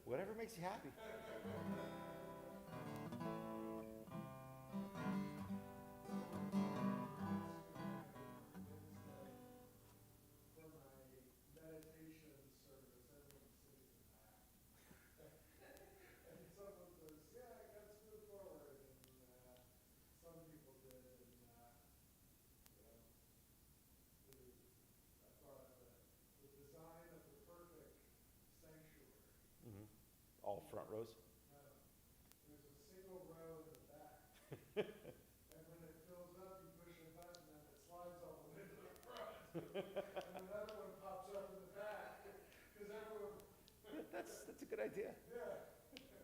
Whatever makes you happy. All front rows? There's a single row in the back. And when it fills up, you push a button and it slides all the way to the front. And another one pops up in the back. Because everyone. That's a good idea. Yeah. They do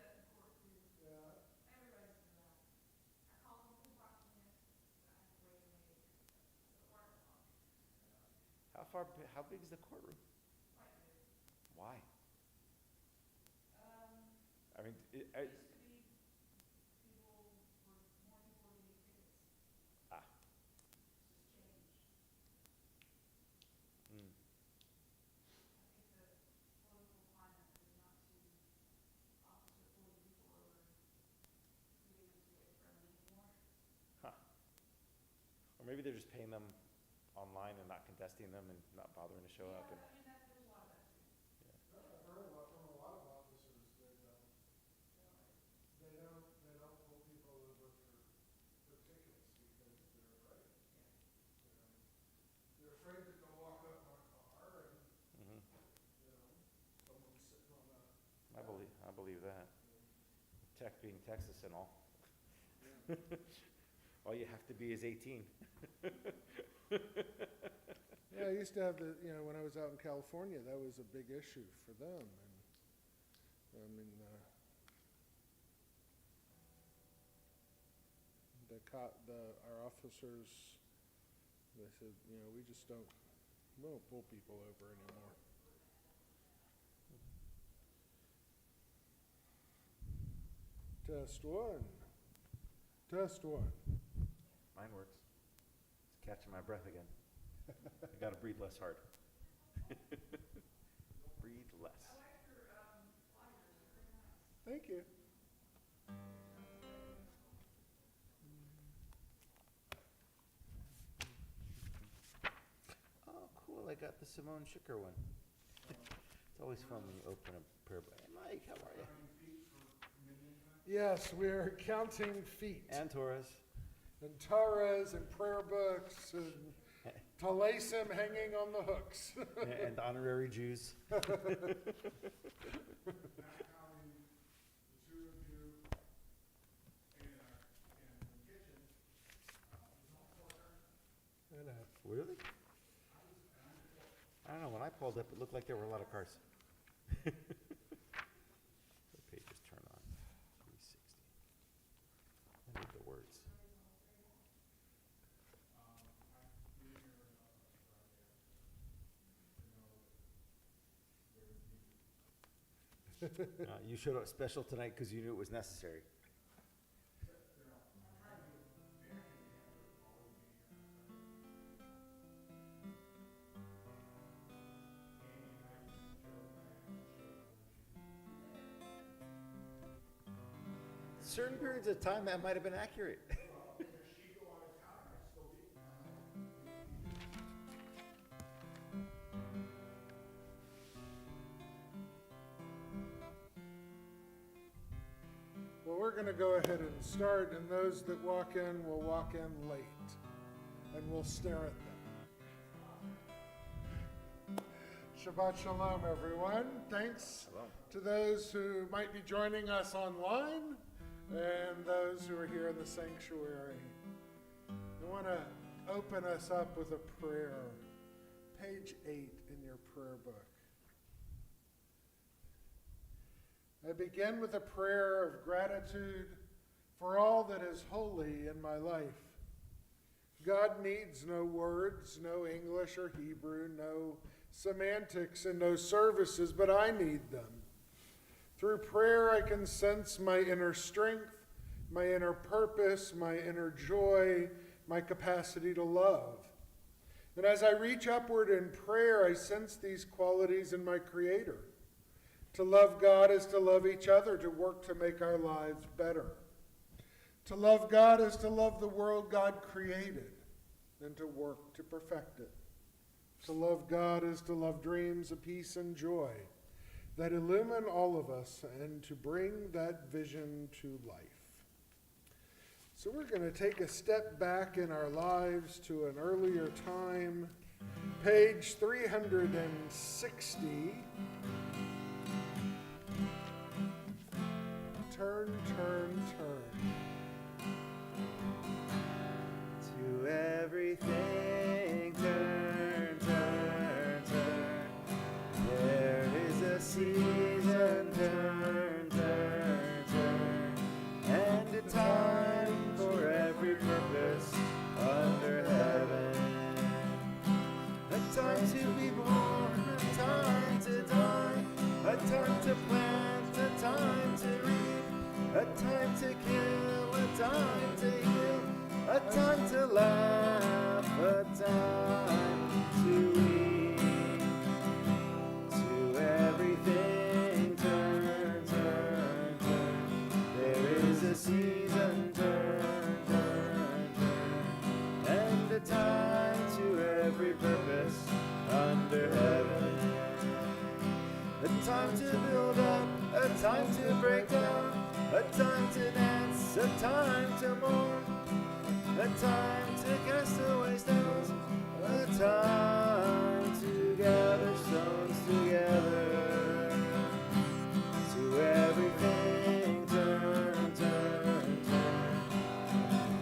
that in court too. Yeah. Everybody's doing that. I call them for watching it. I have to wait and wait. It's a part of How big is the courtroom? quite big. Why? Um, I mean, it used to be more people getting tickets. Ah. It's just changed. Mm. I think the political climate is not too officer pulling people over, leaving them to get friendly anymore. Huh. Or maybe they're just paying them online and not contesting them and not bothering to show up. And, I mean, there's a lot of that too. No, I've heard from a lot of officers that they don't pull people over for tickets because they're afraid. Yeah. You know, they're afraid that they'll walk up on a car and, Mhm. someone's sitting on a. I believe that. Tech being Texas and all. All you have to be is 18. Yeah, I used to have when I was out in California, that was a big issue for them. And I mean, our officers, they said, we don't pull people over anymore. Test one. Test one. Mine works. It's catching my breath again. I gotta breathe less hard. Breathe less. I like your flyers, they're very nice. Thank you. Oh, cool. I got the Simone Schicker one. It's always fun when you open a prayer book. Hey, Mike, how are you? Yes, we're counting feet. And Torres. And Torahs and prayer books and Talasim hanging on the hooks. And honorary Jews. Really? I don't know. When I pulled up, it looked like there were a lot of cars. The pages turn on. 360. I need the words. You showed up special tonight because you knew it was necessary. Certain periods of time that might have been accurate. Well, we're going to go ahead and start, and those that walk in will walk in late, and we'll stare at them. Shabbat Shalom, everyone. Thanks Shalom. to those who might be joining us online and those who are here in the sanctuary. I want to open us up with a prayer. Page 8 in your prayer book. I begin with a prayer of gratitude for all that is holy in my life. God needs no words, no English or Hebrew, no semantics, and no services, but I need them. Through prayer, I can sense my inner strength, my inner purpose, my inner joy, my capacity to love. And as I reach upward in prayer, I sense these qualities in my Creator. To love God is to love each other, to work to make our lives better. To love God is to love the world God created and to work to perfect it. To love God is to love dreams of peace and joy that illumine all of us and to bring that vision to life. So we're going to take a step back in our lives to an earlier time, page 360. Turn, turn, turn. To everything, turn, turn, turn. There is a season, turn, turn, turn. And a time for every purpose under heaven. A time to be born, a time to die, a time to plant, a time to reap, a time to kill, a time to heal, a time to laugh, a time to weep. To everything, turn, turn, turn. There is a season, turn, turn, turn. And a time to every purpose under heaven. A time to build up, a time to break down, a time to dance, a time to mourn, a time to cast away stones, a time to gather stones together. To everything, turn, turn, turn.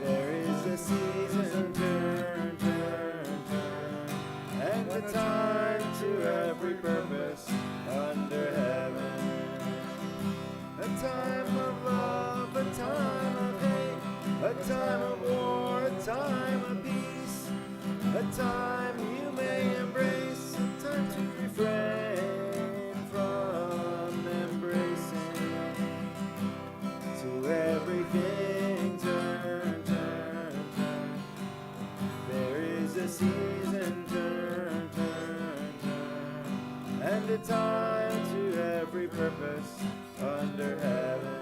There is a season, turn, turn, turn. And a time to every purpose under heaven. A time of love, a time of hate, a time of war, a time of peace, a time you may embrace, a time to refrain from embracing. To everything, turn, turn, turn. There is a season, turn, turn, turn. And a time to every purpose under heaven.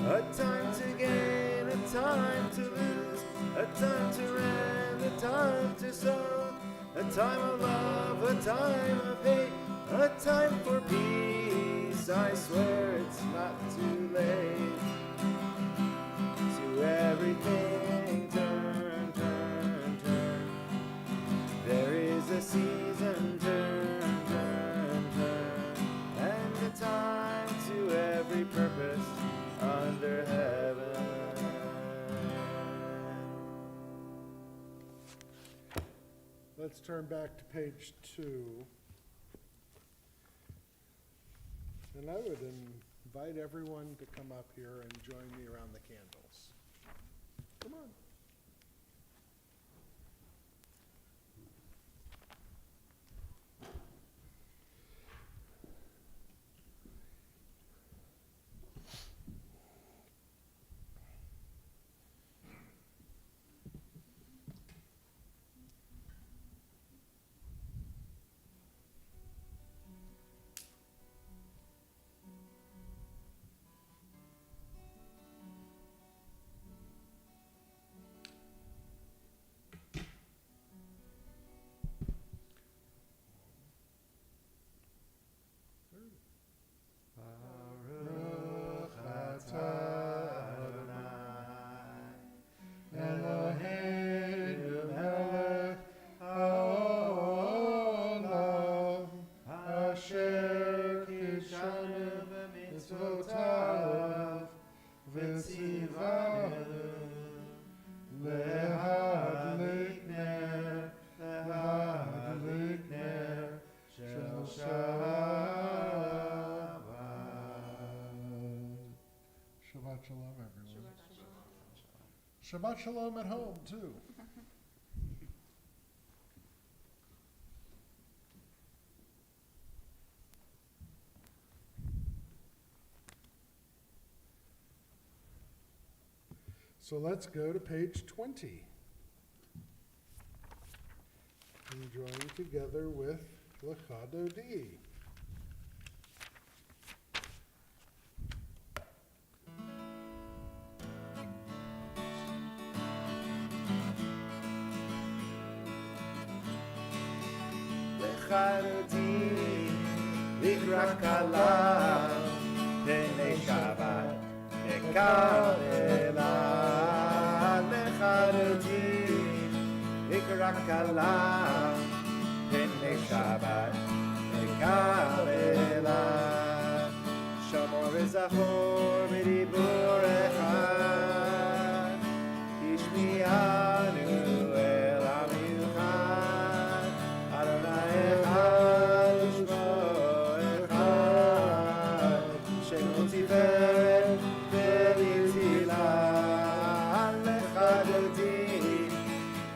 A time to gain, a time to lose, a time to rend, a time to sow, a time of love, a time of hate, a time for peace. I swear it's not too late. To everything, turn, turn, turn. There is a season, turn, turn, turn. And a time to every purpose under heaven. Let's turn back to page 2. And I would invite everyone to come up here and join me around the candles. Come on. Baruch atah Adonai Eloheinu melech haolam asher kidshanu b'mitzvotav v'tzivanu lehadlik ner shel Shabbat Shalom, everyone. Shabbat Shalom at home, too. So let's go to page 20. and join together with Lecha Dodi. Lecharoti likra kala Pnei Shabbat Ekavela Lecharoti likra kala Pnei Shabbat Ekavela Shamor v'zachor b'dibur echad Yishmi'anu el amiuchad Adonai echad u'shmo echad Shemo tiferet v'litzilah Lechadoti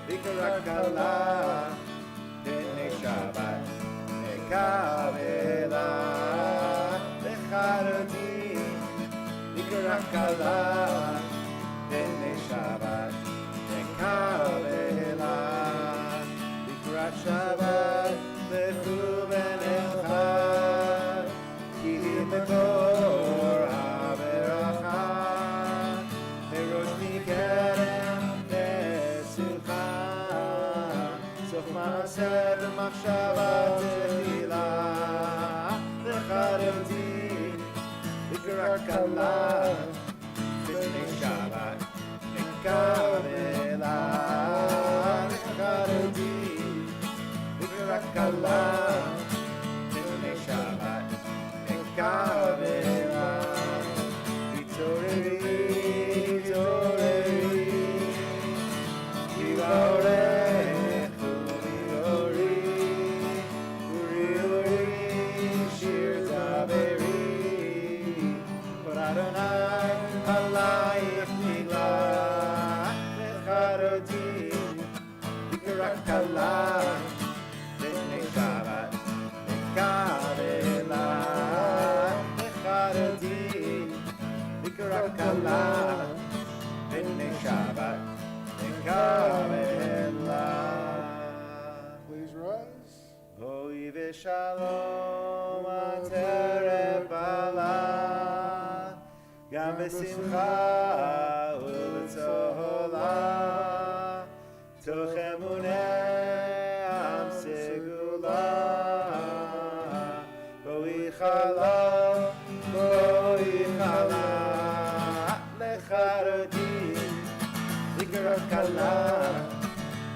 likra kala Pnei Shabbat Ekavela Lecharoti likra kala Pnei Shabbat Ekavela Likrat Shabbat lechu v'nechad Ki hi mekor ha'beracha Merosh mikerem nesucha Sof ma'aseh v'machshava tefila Lecharoti likra kala Pnei Shabbat Ekavela Lecharoti likra kala Pnei Shabbat Ekavela Vitoreri, Vitoreri Yivarech Uri, Uri, Uri Shir Zaveri But Adonai Halayich Nigla Lecharoti likra kala Pnei Shabbat Ekavela Lecharoti likra kala Pnei Shabbat Ekavela Please rise. Hoi v'shalom ateref ala Gam v'simcha u'b'tzola Toch emunei am segula Hoi chala Lecharoti likra kala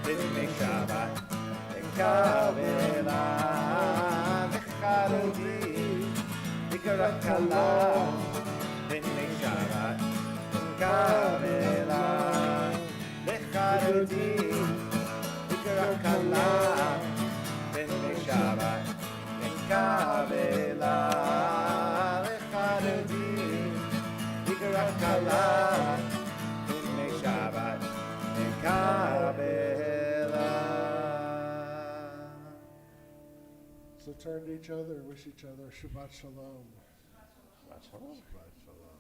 Pnei Shabbat Ekavela Lecharoti likra kala Pnei Shabbat Ekavela Lecharoti likra kala Pnei Shabbat Ekavela Lecharoti likra kala Pnei Shabbat Ekavela. So turn to each other and wish each other Shabbat Shalom. Shabbat Shalom. Shabbat Shalom.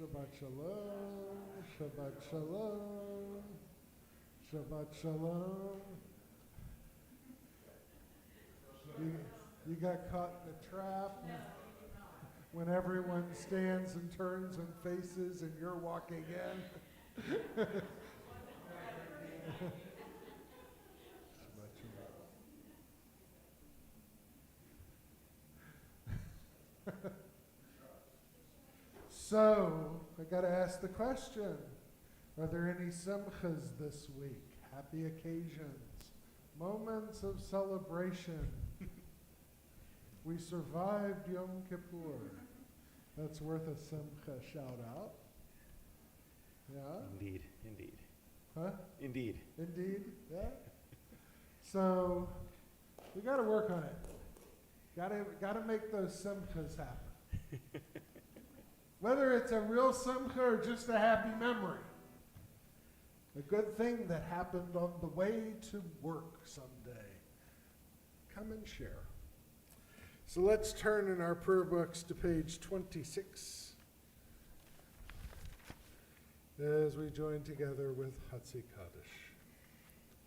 Shabbat Shalom, Shabbat Shalom, Shabbat Shalom. You got caught in a trap when everyone stands and turns and faces and you're walking in. Shabbat Shalom. So, I got to ask the question, are there any simchas this week? Happy occasions, moments of celebration. We survived Yom Kippur. That's worth a simcha shout out. Yeah? Indeed, indeed. Huh? Indeed. Indeed, yeah. So, we got to work on it. Got to make those simchas happen. Whether it's a real simcha or just a happy memory. a good thing that happened on the way to work someday. Come and share. So let's turn in our prayer books to page 26 as we join together with Hatzi Kaddish.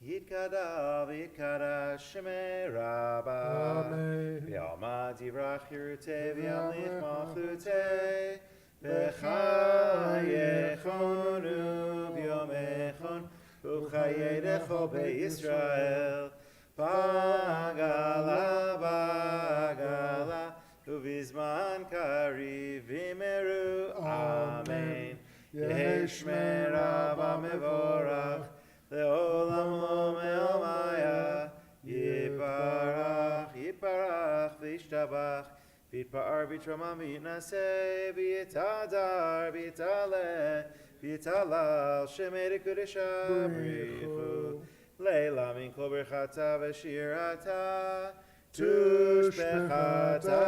Yitkadav, Yitkadash, Shemei Rabbah. Amen. V'yalma divrach Yeruteh, v'yamlich malchuteh. V'chayechonu v'yomechon, u'chayedecho be'Yisrael. Bagala, bagala, u'vizman kariv v'meru. Amen. Yehi Shmei Rabbah mevorach. Le'olam me'omaya, Yiparach, Yiparach, V'ishtabach, V'yitpa'ar v'yitrama v'yitnaseh, V'yitadar, V'yitaleh, V'yitalal, Shemei Kedusha, B'richu, Leila min kol berchata v'shirata, Tushbechata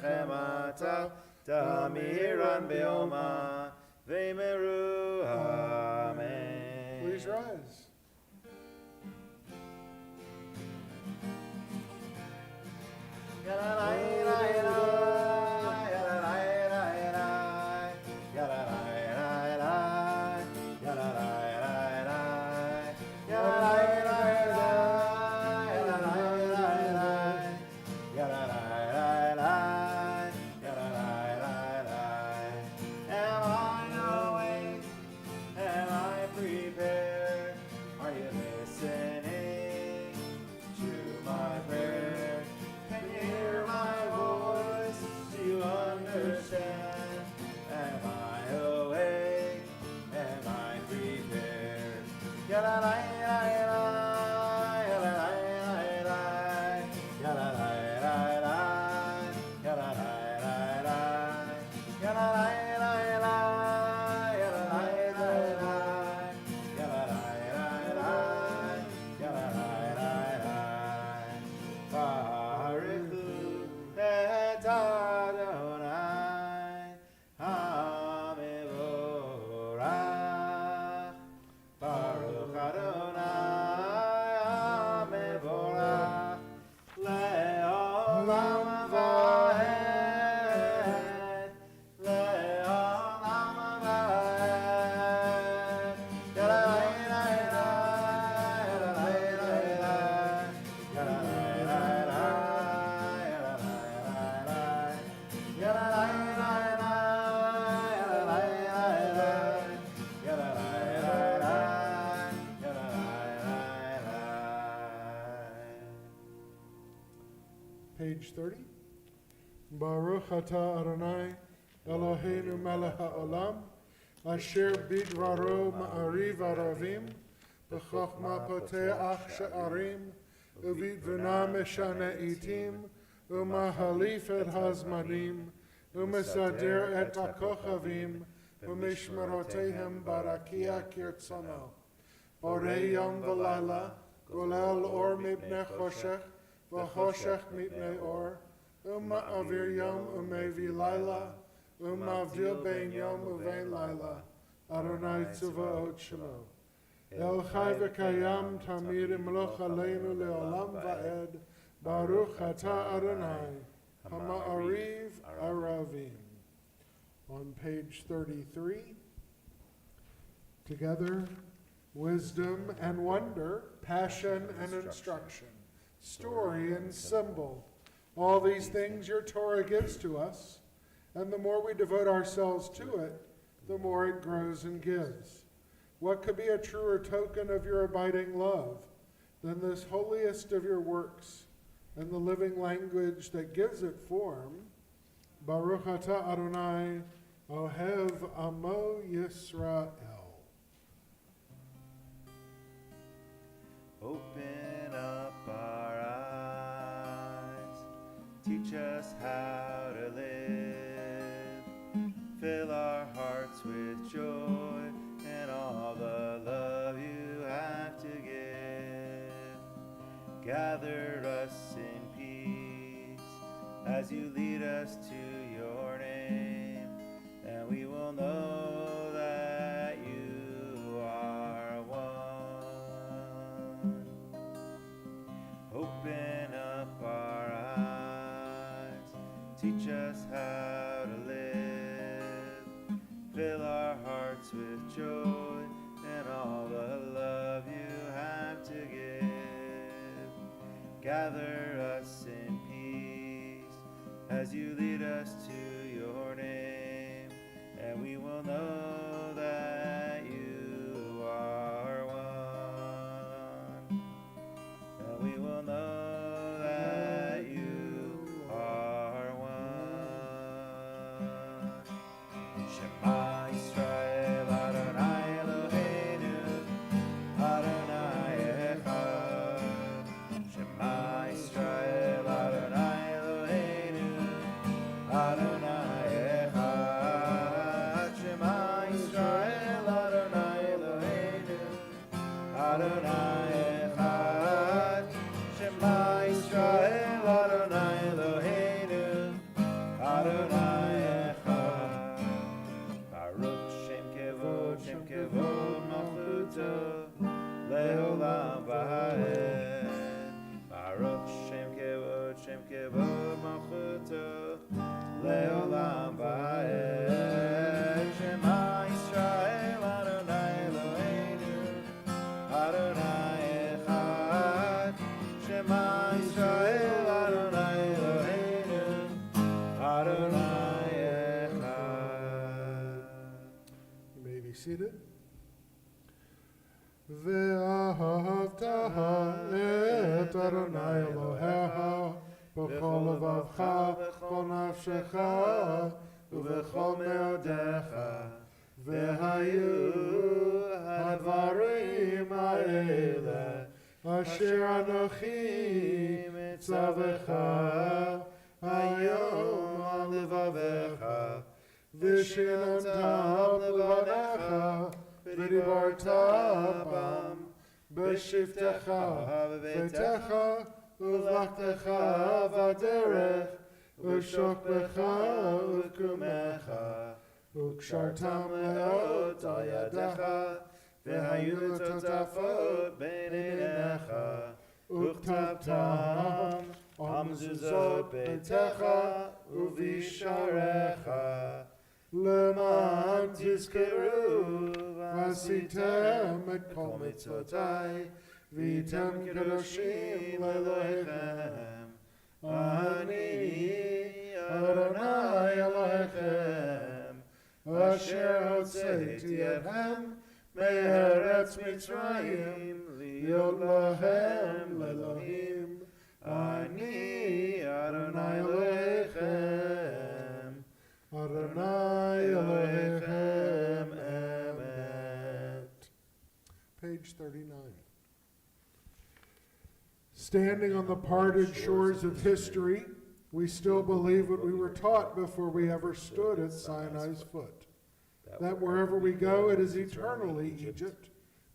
v'nechemata, Tamiran be'oma, V'meru, Amen. Please rise. Page 30. Baruch atah Adonai, Eloheinu melech haolam, asher bidvaro ma'ariv aravim, b'chokhma poteach she'arim, u'bidvuna meshane itim, u'mahalif et hazmanim, u'mesader et hakochavim, u'mishmerotehem barakia kirtzono. Borei yom v'layla, golel or mipnei choshech, v'choshech mipnei or, avir yom u'mevi layla, mavdil bein yom uvein layla, Adonai tzavaot shemo. El chai v'kayam tamid imloch aleinu leolam va'ed, Baruch atah Adonai, hama'ariv aravim. On page 33, together, wisdom and wonder, passion and instruction, story and symbol. All these things your Torah gives to us, and the more we devote ourselves to it, the more it grows and gives. What could be a truer token of your abiding love than this holiest of your works and the living language that gives it form? Baruch atah Adonai, Ohev Amo Yisrael. Open up our eyes, teach us how to live, fill our hearts with joy and all the love you have to give. Gather us in peace as you lead us to your name, and we will know that you are us how to live. Fill our hearts with joy and all the love you have to give. Gather us in peace as you lead us to your name, and we will know that you are one. And we will know that you are one. Shema Yisrael Adonai Eloheinu Adonai Echad. Shema Yisrael Adonai Eloheinu Adonai Echad. Shema Yisrael Adonai Eloheinu Adonai Echad. Shema Yisrael Adonai Eloheinu Adonai Echad. Baruch Shem Kevod Malchuto Leolam Va'ed. Baruch Shem Kevod Malchuto Leolam Va'ed. Shema Yisrael Adonai Eloheinu Adonai Echad. Shema Yisrael Adonai Eloheinu Adonai Echad. You may be seated. ואהבת את אדוני אלוהיך בכל לבבך ובכל נפשך ובכל מאודיך. והיו הדברים האלה אשר אנוכי מצווך היום על לבביך, ושיננתם לבניך ודיברת בם בשבתך בביתך ובלכתך בדרך ושוכבך ובקומך, וקשרתם לאות על ידיך, והיו לטוטפות בין עיניך, וכתבתם על מזוזות ביתך ובשעריך, למען תזכרו ועשיתם את כל מצוותיי, והייתם קדושים לאלוהיכם. אני אדוני אלוהיכם, אשר הוצאתי אתכם מארץ מצרים, להיות לכם לאלוהים. אני אדוני אלוהיכם, אדוני אלוהיכם אמת. Page 39. Standing on the parted shores of history, we still believe what we were taught before we ever stood at Sinai's foot. That wherever we go, it is eternally Egypt.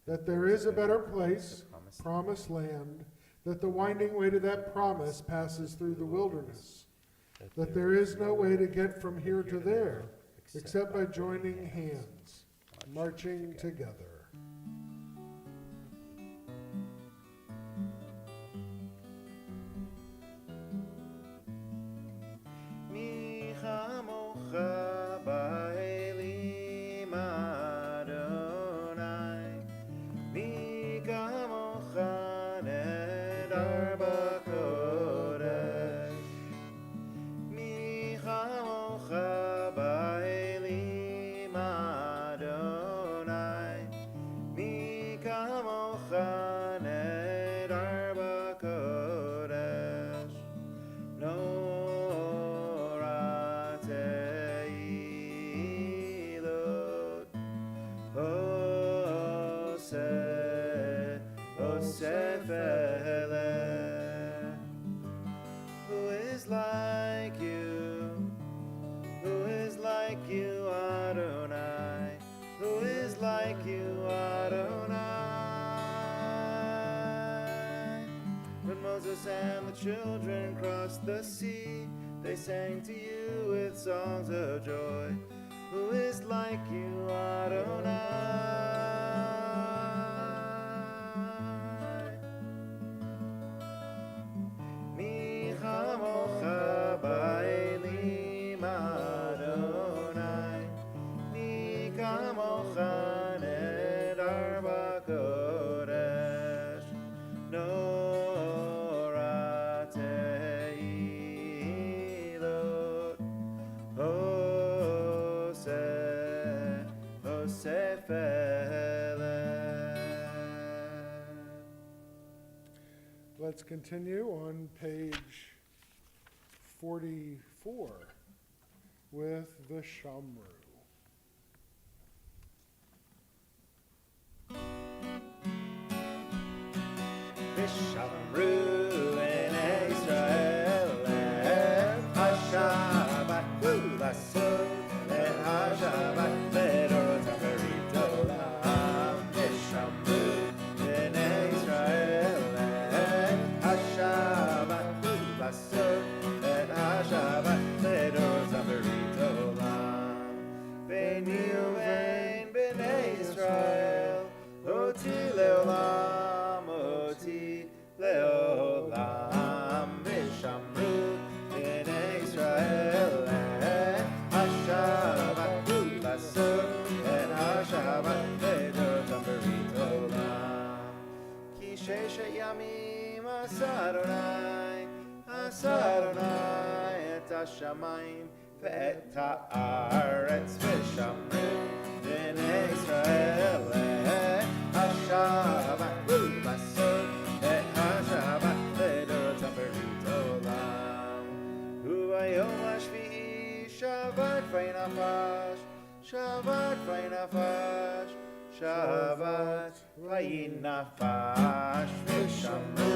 That there is a better place, promised land. That the winding way to that promise passes through the wilderness. That there is no way to get from here to there, except by joining hands, marching together. And the children crossed the sea, they sang to you with songs of joy. Who is like you, Adonai? Mi chamocha ba'elim Let's continue on page 44 with the Shamru. Shamru in Israel HaShabbat Lasod and HaShabbat Ledorot HaBerit Olam Shamru in Israel HaShabbat Lasod and HaShabbat Ledorot HaBerit Olam B'ni uvein b'nei Israel Oti leolam Leolam Vishamru in Israel HaShabbat Lasod and HaShabbat Ledorot HaBerit Olam Ki sheshet yamim Asaronai et HaShamayim ve'et ha'aretz Vishamru in Israel HaShabbat Lasod HaShabbat Ledorot HaBerit Olam Ubayom HaShvi'i Shabbat Vayinafash Shabbat Vayinafash Shabbat Vayinafash Vishamru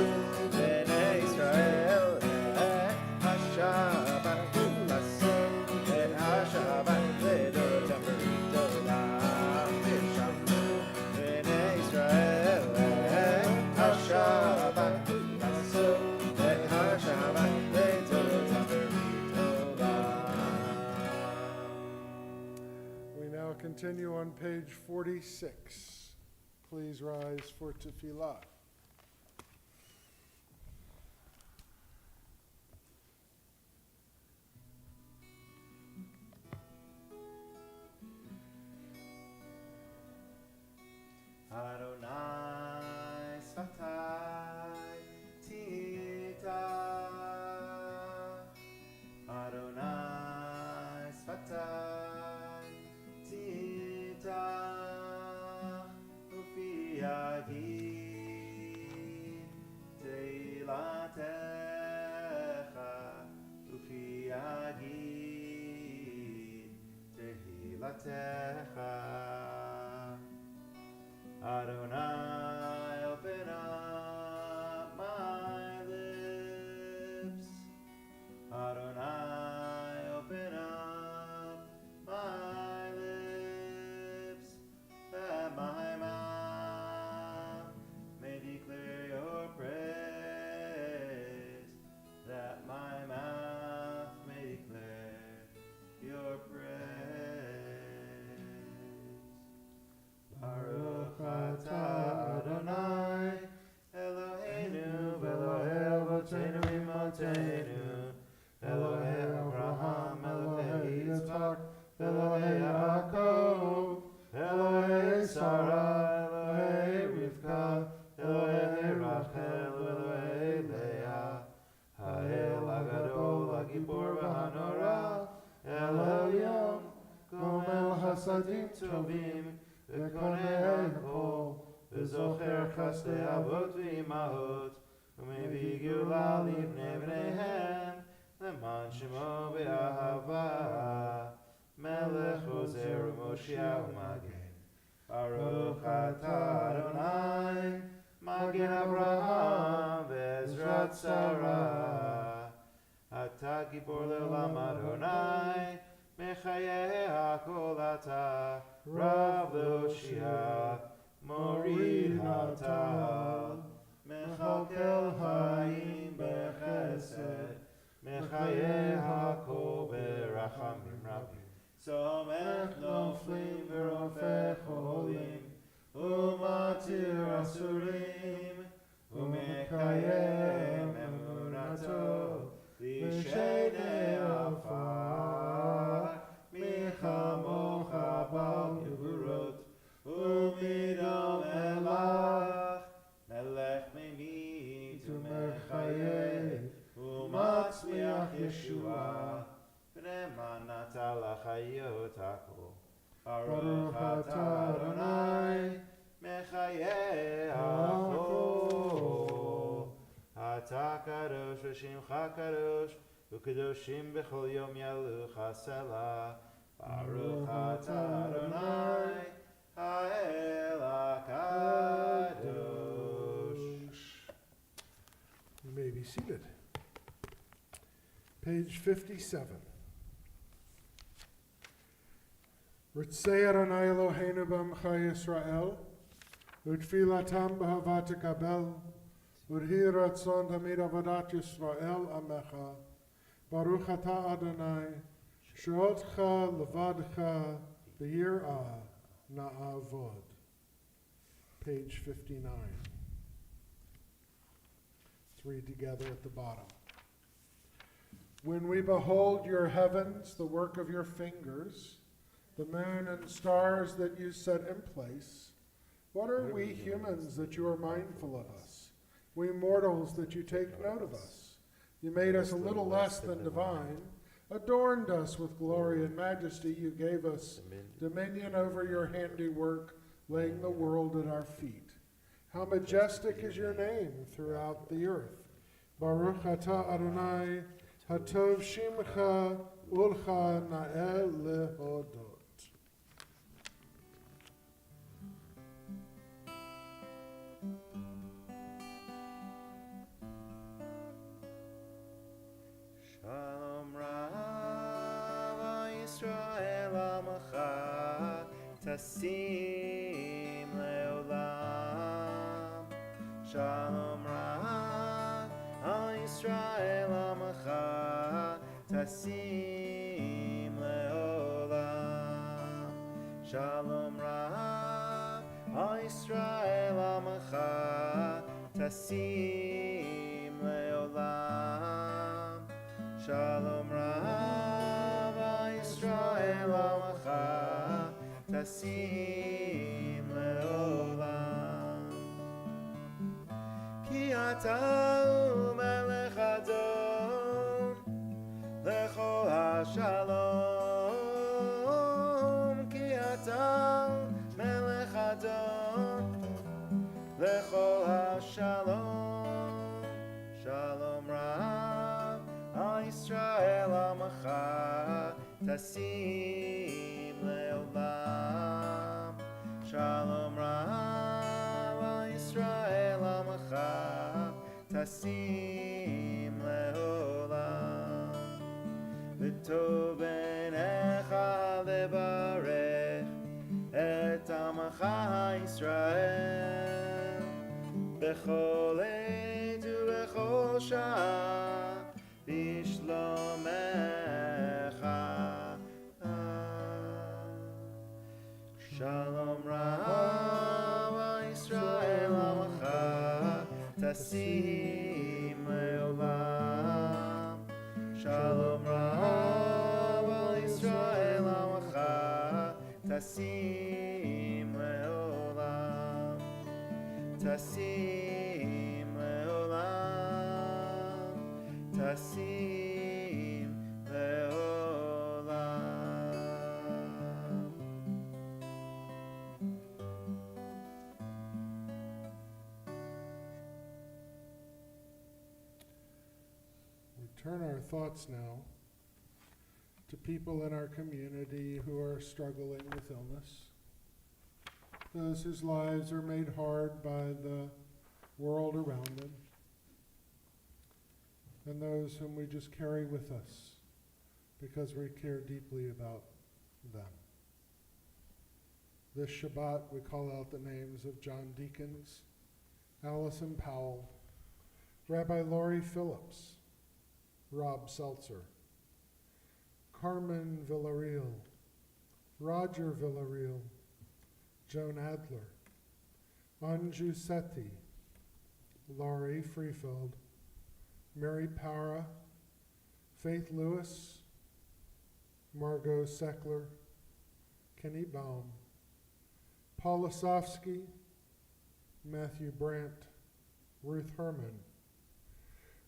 B'nei Israel HaShabbat Lasod HaShabbat Ledorot HaBerit Olam Vishamru B'nei Israel HaShabbat Lasod HaShabbat Ledorot HaBerit Olam. We now continue on page 46. Please rise for tefillah. Adonai Sfatai Tita Adonai Sfatai Tita Ufi Yagi Teilatecha Ufi Yagi Teilatecha Adonai, open up my lips. Adonai, open up my lips, that my mouth may declare your praise, that my mouth may declare your praise. Baruch atah Adonai, Eloheinu v'Elohei Avotenu Imotenu, Elohei Avraham, Elohei Yitzchak, Elohei Yaakov, Elohei Sarah, Elohei Rivka, Elohei Rachel, Elohei Leah, Ha'el Hagadol, Hagibor v'Hanora, Elohim, Gomel Hasadim Tovim, V'konei hakol, v'zocher chasdei avot v'imahot, u'mevii geula livnei bneihem, leman shemo be'ahava, melech ozer u'moshiach u'magen. Baruch atah Adonai, magen Avraham ve'ezrat Sarah. Atah gibor le'olam Adonai, mechayeh hakol atah, Rav Loshia, Morid Hatal, Mechalkel Haim Bechesed, Mechayeh Hakol Berachamim Rabim, Somech Noflim V'Rofeh Cholim, Umatir Asurim, Umekayem Emunato, Lishene Afar, Michamocha Bal Yehurot, Umidam Elach, Melech Meimit Umechayeh, Umatzmiach Yeshua, V'neman Nata L'chayot Hakol. Baruch atah Adonai Mechayeh Achol. Atah kadosh v'shimcha kadosh u'kadoshim b'chol yom yalucha selah. Baruch atah Adonai Ha'el HaKadosh. You may be seated. Page 57. Ritzei Adonai Eloheinu b'amcha Yisrael, u'tfilatam b'hava tekabel, u'hi ratzon tamid avodat Yisrael amecha, Baruch atah Adonai, she'otcha levadcha b'yir'ah na'avod. Page 59. Let's read together at the bottom. When we behold your heavens, the work of your fingers, the moon and stars that you set in place, what are we humans that you are mindful of us? We mortals that you take note of us. You made us a little less than divine, adorned us with glory and majesty. You gave us dominion over your handiwork, laying the world at our feet. How majestic is your name throughout the earth. Baruch atah Adonai, hatov shimcha ulcha na'el lehodot. Shalom Rav Yisrael Amacha Tasim Leolam. Shalom Rav Yisrael Amacha Tasim Leolam. Shalom Rav Yisrael Amacha Tasim Leolam. Shalom Rav Yisrael Amacha Tasim Leolam. Ki ata Melech Adon Lechol HaShalom. Ki ata Melech Adon Lechol HaShalom. Shalom Rav Yisrael Amacha Tasim Leolam. Shalom Rav Yisrael Amacha Tasim Leolam. V'tov b'necha levarech et Amacha Yisrael b'chol עת ובכל שעה בשלומך. Shalom Rav Yisrael Amacha Tasim Leolam. Shalom Rav Yisrael Amacha Tasim Leolam. Tasim Leolam. Tasim Leolam. We turn our thoughts now to people in our community who are struggling with illness, those whose lives are made hard by the world around them, and those whom we just carry with us because we care deeply about them. This Shabbat, we call out the names of John Deacons, Allison Powell, Rabbi Laurie Phillips, Rob Seltzer, Carmen Villarreal, Roger Villarreal, Joan Adler, Anju Sethi, Laurie Freefeld, Mary Para, Faith Lewis, Margot Seckler, Kenny Baum, Paul Lasofsky, Matthew Brandt, Ruth Herman,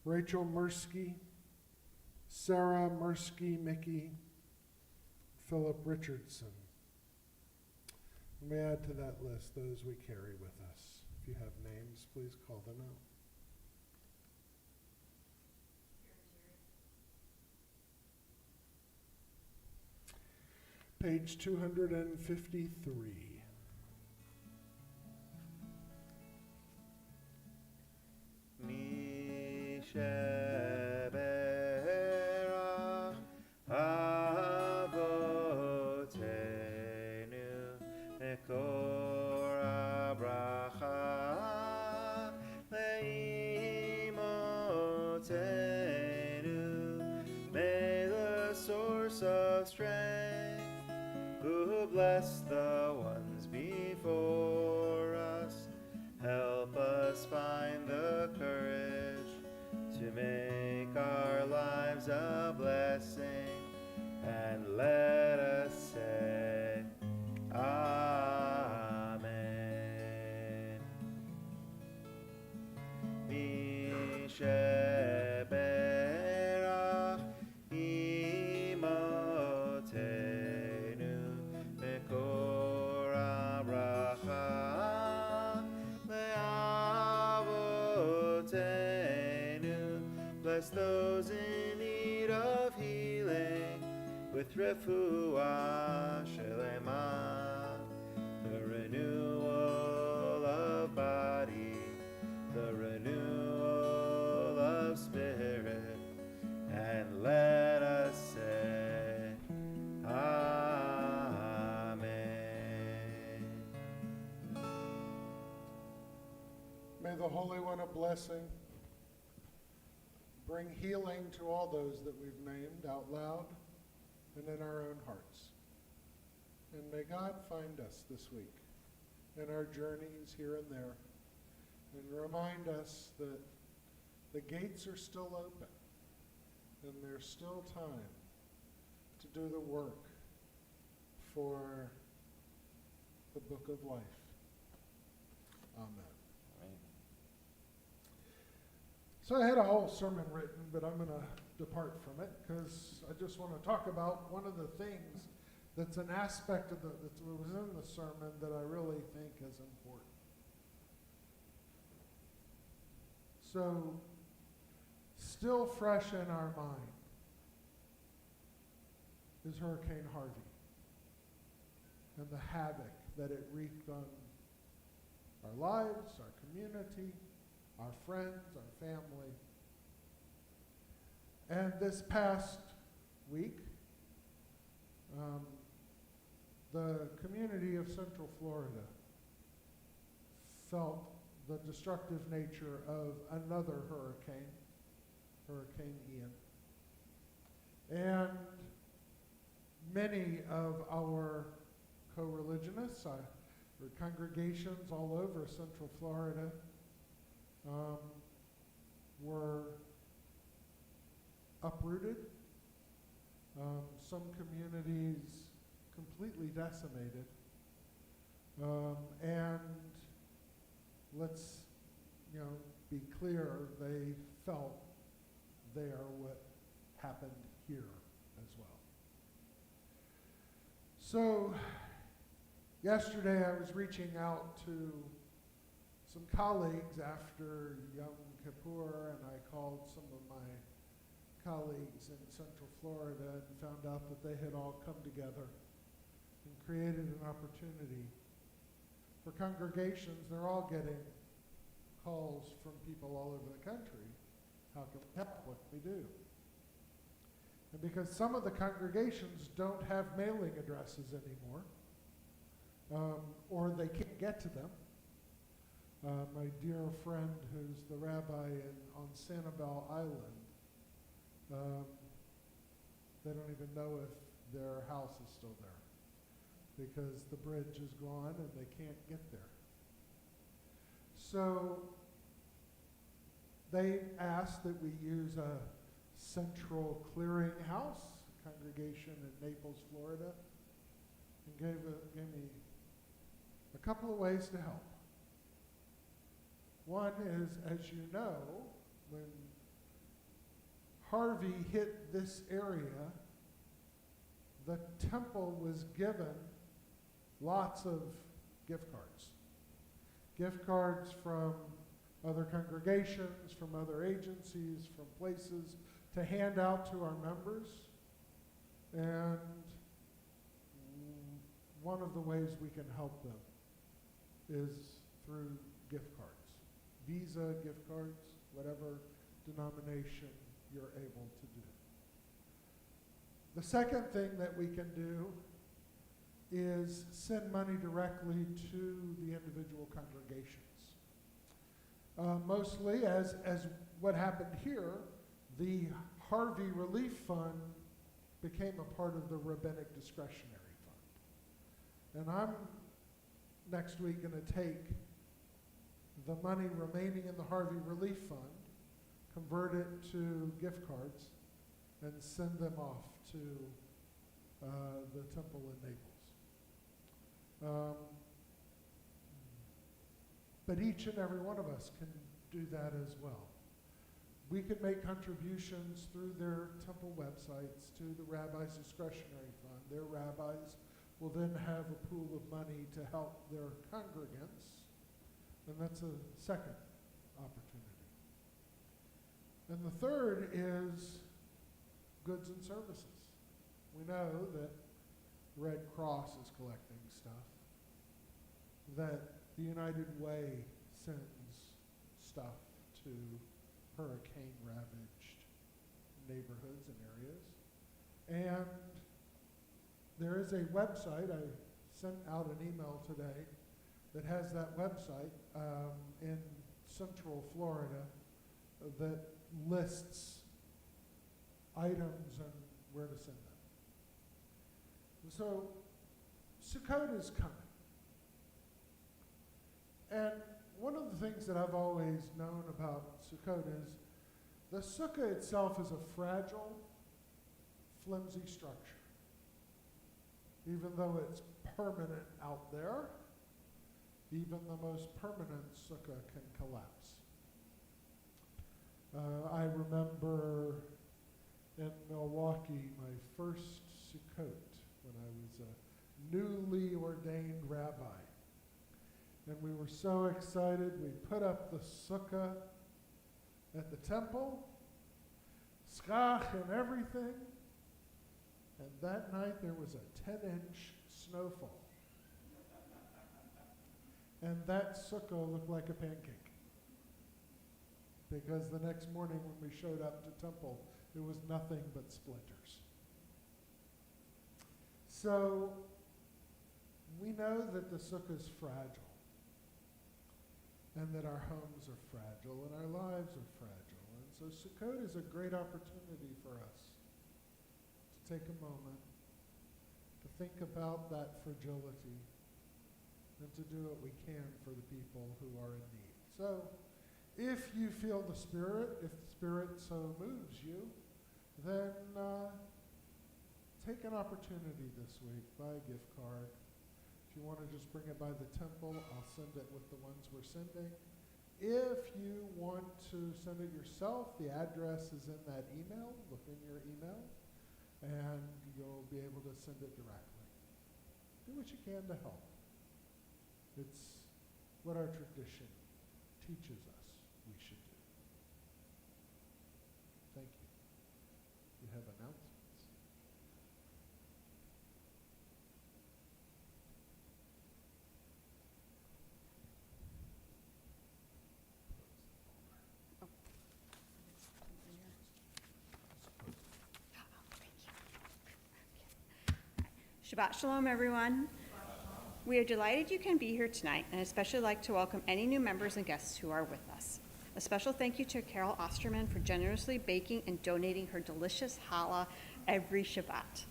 Rachel Mursky, Sarah Mursky Mickey, Philip Richardson, And we add to that list those we carry with us. If you have names, please call them out. Page 253. Misheberach avotenu mekor habracha leimotenu. May the source of strength, who bless the ones before us, help us find the courage to make our lives a blessing, and let us say, Amen. Misheberach imotenu mekor habracha leavotenu. Bless those in need of healing with refuah shelema, the renewal of body, the renewal of spirit, and let us say, Amen. May the Holy One of blessing bring healing to all those that we've named out loud and in our own hearts. And may God find us this week in our journeys here and there, and remind us that the gates are still open and there's still time to do the work for the book of life. Amen. So I had a whole sermon written, but I'm going to depart from it because I just want to talk about one of the things that's an aspect of that was in the sermon that I really think is important. So, still fresh in our mind is Hurricane Harvey and the havoc that it wreaked on our lives, our community, our friends, our family. And this past week, the community of Central Florida felt the destructive nature of another hurricane, Hurricane Ian. And many of our co-religionists, or congregations all over Central Florida, were uprooted. Some communities completely decimated. And let's, be clear, they felt there what happened here as well. So yesterday I was reaching out to some colleagues after Yom Kippur, and I called some of my colleagues in Central Florida and found out that they had all come together and created an opportunity for congregations. They're all getting calls from people all over the country. How can we help? What can we do? And because some of the congregations don't have mailing addresses anymore, or they can't get to them. My dear friend who's the rabbi on Sanibel Island, they don't even know if their house is still there because the bridge is gone and they can't get there. So they asked that we use a central clearinghouse congregation in Naples, Florida, and gave me a couple of ways to help. One is, as you know, when Harvey hit this area, the temple was given lots of gift cards. Gift cards from other congregations, from other agencies, from places to hand out to our members. And one of the ways we can help them is through gift cards. Visa, gift cards, whatever denomination you're able to do. The second thing that we can do is send money directly to the individual congregations. Mostly, as what happened here, the Harvey Relief Fund became a part of the Rabbinic Discretionary Fund. And I'm next week going to take the money remaining in the Harvey Relief Fund, convert it to gift cards, and send them off to the temple in Naples. But each and every one of us can do that as well. We can make contributions through their temple websites to the Rabbi's Discretionary Fund. Their rabbis will then have a pool of money to help their congregants, and that's a second opportunity. And the third is goods and services. We know that Red Cross is collecting stuff, that the United Way sends stuff to hurricane-ravaged neighborhoods and areas. And there is a website, I sent out an email today, that has that website in Central Florida that lists items and where to send them. So Sukkot is coming. And one of the things that I've always known about Sukkot is the sukkah itself is a fragile, flimsy structure. Even though it's permanent out there, even the most permanent sukkah can collapse. I remember in Milwaukee, my first Sukkot, when I was a newly ordained rabbi. And we were so excited, we put up the sukkah at the temple, schach and everything, and that night there was a 10-inch snowfall. And that sukkah looked like a pancake. Because the next morning when we showed up to temple, it was nothing but splinters. So we know that the sukkah is fragile, and that our homes are fragile, and our lives are fragile. And so Sukkot is a great opportunity for us to take a moment to think about that fragility and to do what we can for the people who are in need. So if you feel the Spirit, if the Spirit so moves you, then take an opportunity this week, buy a gift card. If you want to just bring it by the temple, I'll send it with the ones we're sending. If you want to send it yourself, the address is in that email. Look in your email, and you'll be able to send it directly. Do what you can to help. It's what our tradition teaches us we should do. Thank you. You have announcements. Shabbat Shalom, everyone. We are delighted you can be here tonight, and especially like to welcome any new members and guests who are with us. A special thank you to Carol Osterman for generously baking and donating her delicious challah every Shabbat.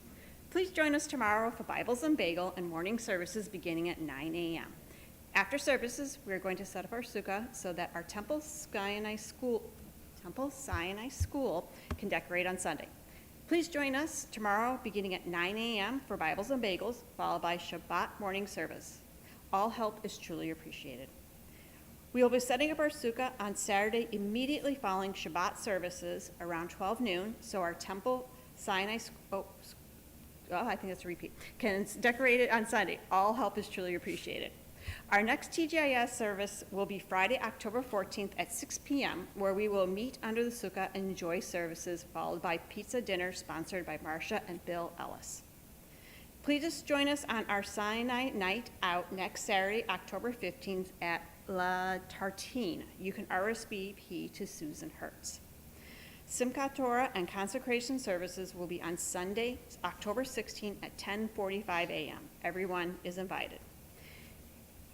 Please join us tomorrow for Bibles and Bagel and morning services beginning at 9 a.m. After services, we are going to set up our sukkah so that our Temple Sinai School can decorate on Sunday. Please join us tomorrow beginning at 9 a.m. for Bibles and Bagels, followed by Shabbat morning service. All help is truly appreciated. We will be setting up our sukkah on Saturday immediately following Shabbat services around 12 noon, so our Temple Sinai, I think that's a repeat, can decorate it on Sunday. All help is truly appreciated. Our next TGIS service will be Friday, October 14th at 6 p.m., where we will meet under the sukkah and enjoy services, followed by pizza dinner sponsored by Marcia and Bill Ellis. Please join us on our Sinai night out next Saturday, October 15th at La Tartine. You can RSVP to Susan Hertz. Simchat Torah and consecration services will be on Sunday, October 16th at 10:45 a.m. Everyone is invited.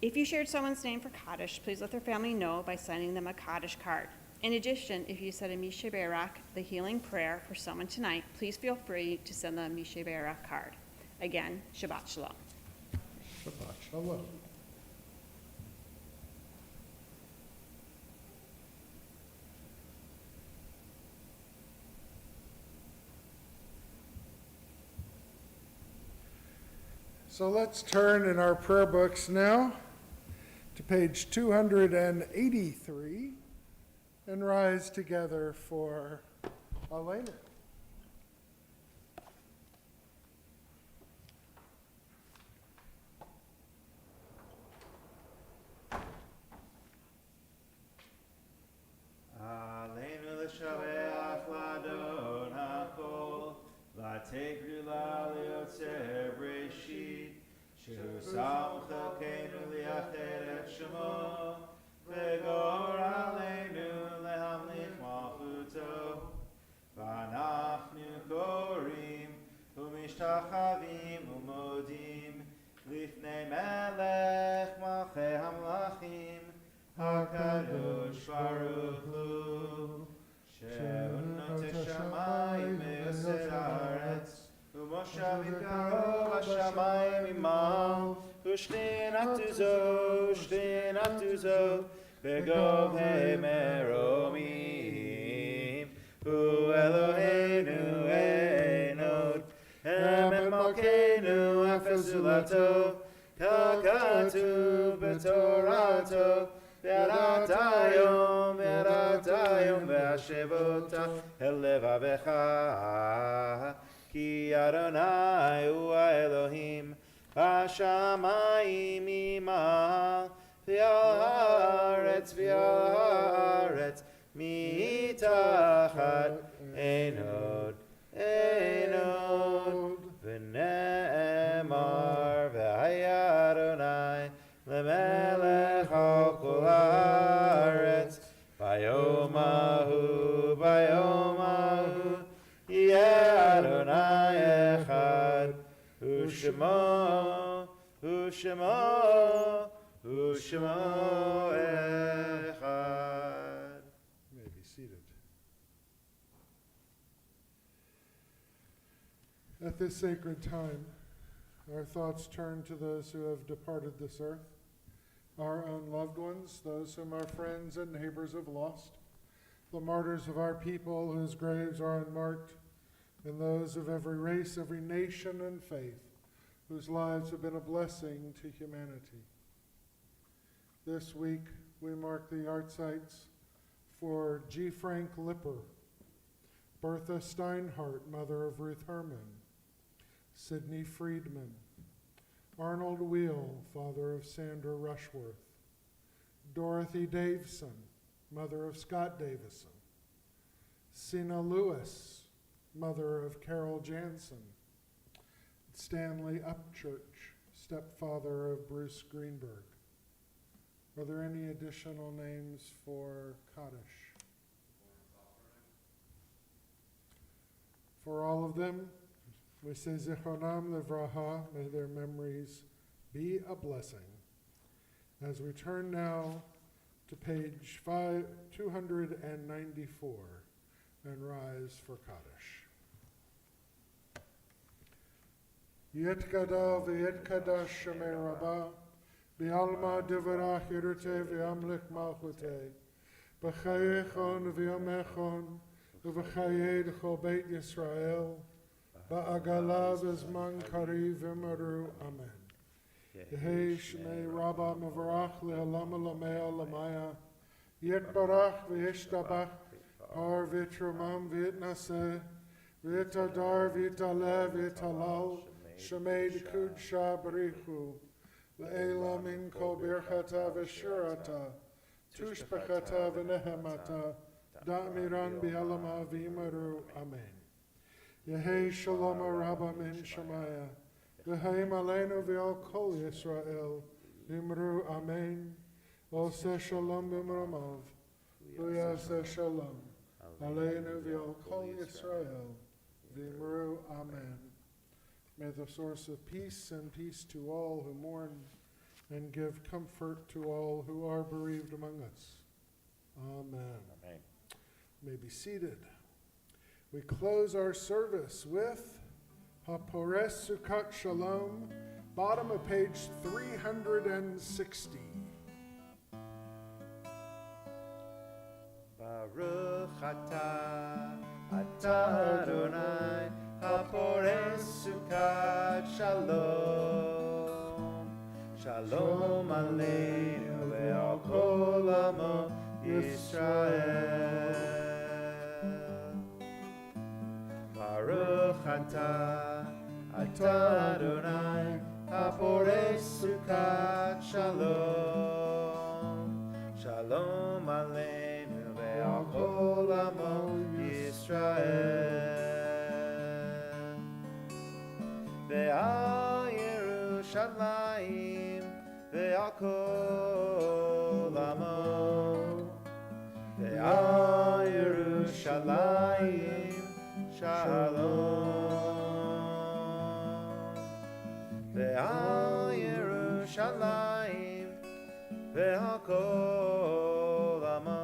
If you shared someone's name for Kaddish, please let their family know by sending them a Kaddish card. In addition, if you said a Mishe Be'erak, the healing prayer for someone tonight, please feel free to send them a Mishe Be'erak card. Again, Shabbat Shalom. Shabbat Shalom. So let's turn in our prayer books now to page 283 and rise together for Aleinu. Aleinu l'shabeach l'adon hakol, v'tegila liotzer breshit, shu sam chalkeinu liached et shemo, v'gor aleinu lehamlich malchuto, v'anachnu korim, u'mishtachavim u'modim, lifnei melech malchei hamlachim, HaKadosh Baruch Hu, Shehu Notei Shamayim Me'oseh Haaretz, U'moshav Yikaro Hashamayim Imav, U'shtinatu zo, Begovei Meromim, Hu Eloheinu Einod, Emet Malkeinu Afezulato, Kakatu B'Torato, Ve'aratayom ve'ashevota el levavecha, ki Adonai hu Elohim, hashamayim imah, ve'aretz mitachat einod, ve'ne'emar ve'haya Adonai lemelech al kol haaretz, Bayomahu, Yeh Adonai Echad, U'shemo Echad. You may be seated. At this sacred time, our thoughts turn to those who have departed this earth, our own loved ones, those whom our friends and neighbors have lost, the martyrs of our people whose graves are unmarked, and those of every race, every nation and faith, whose lives have been a blessing to humanity. This week, we mark the art sites for G. Frank Lipper, Bertha Steinhardt, mother of Ruth Herman, Sidney Friedman, Arnold Wheel, father of Sandra Rushworth, Dorothy Davison, mother of Scott Davison, Sina Lewis, mother of Carol Jansen, Stanley Upchurch, stepfather of Bruce Greenberg. Are there any additional names for Kaddish? For all of them, we say Zichronam Livraha, may their memories be a blessing. As we turn now to page 294 and rise for Kaddish. Yetkada v'yetkada shemei rabba, bi'alma devarach yirute v'yamlik malchute, b'chayechon v'yomechon, v'chayed chol beit Yisrael, ba'agala v'zman kari v'meru, amen. Yehei shmei rabba mevarach le'olam lamea lamaya, yetbarach v'yishtabach, par v'trumam v'yitnaseh, v'yitadar v'yitaleh v'yitalal, Shemei Kud Shabarichu, Le'ela min kol birchata v'shirata, tushbechata v'nehemata, da'miran bi'alama v'imaru. Amen. Yehi shalom rabba min Shemaya, v'haim aleinu v'al kol Yisrael, v'imru amen. Oseh shalom b'mramav, v'yaseh shalom, aleinu v'al kol Yisrael, v'imru amen. May the source of peace send peace to all who mourn and give comfort to all who are bereaved among us. Amen. Amen. You may be seated. We close our service with Hapores Sukkot Shalom, bottom of page 360. Baruch atah Adonai hapores sukkot shalom. Shalom aleinu ve'al kol amo Yisrael. Baruch atah Adonai hapores sukkot shalom. Shalom aleinu ve'al kol amo Yisrael. Ve'al Yerushalayim ve'al kol amo. Ve'al Yerushalayim shalom. Ve'al Yerushalayim ve'al kol amo.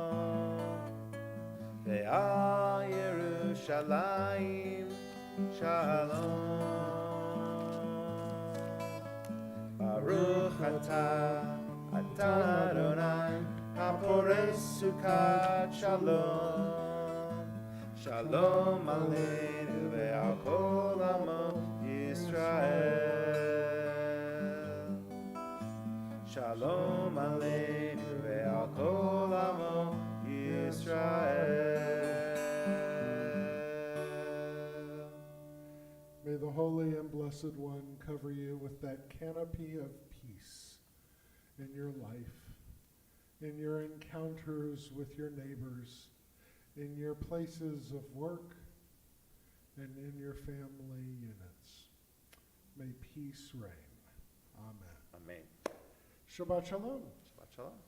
Ve'al Yerushalayim shalom. Baruch atah Adonai hapores sukkot shalom. Shalom aleinu ve'al kol amo Yisrael. Shalom aleinu ve'al kol amo Yisrael. May the Holy and Blessed One cover you with that canopy of peace in your life, in your encounters with your neighbors, in your places of work, and in your family units. May peace reign. Amen. Amen. Shabbat Shalom. Shabbat Shalom.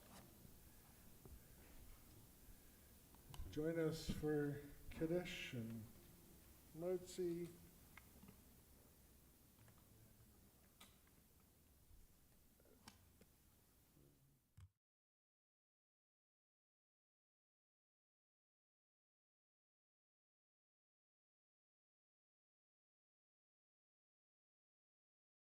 Join us for Kiddush and Motzi.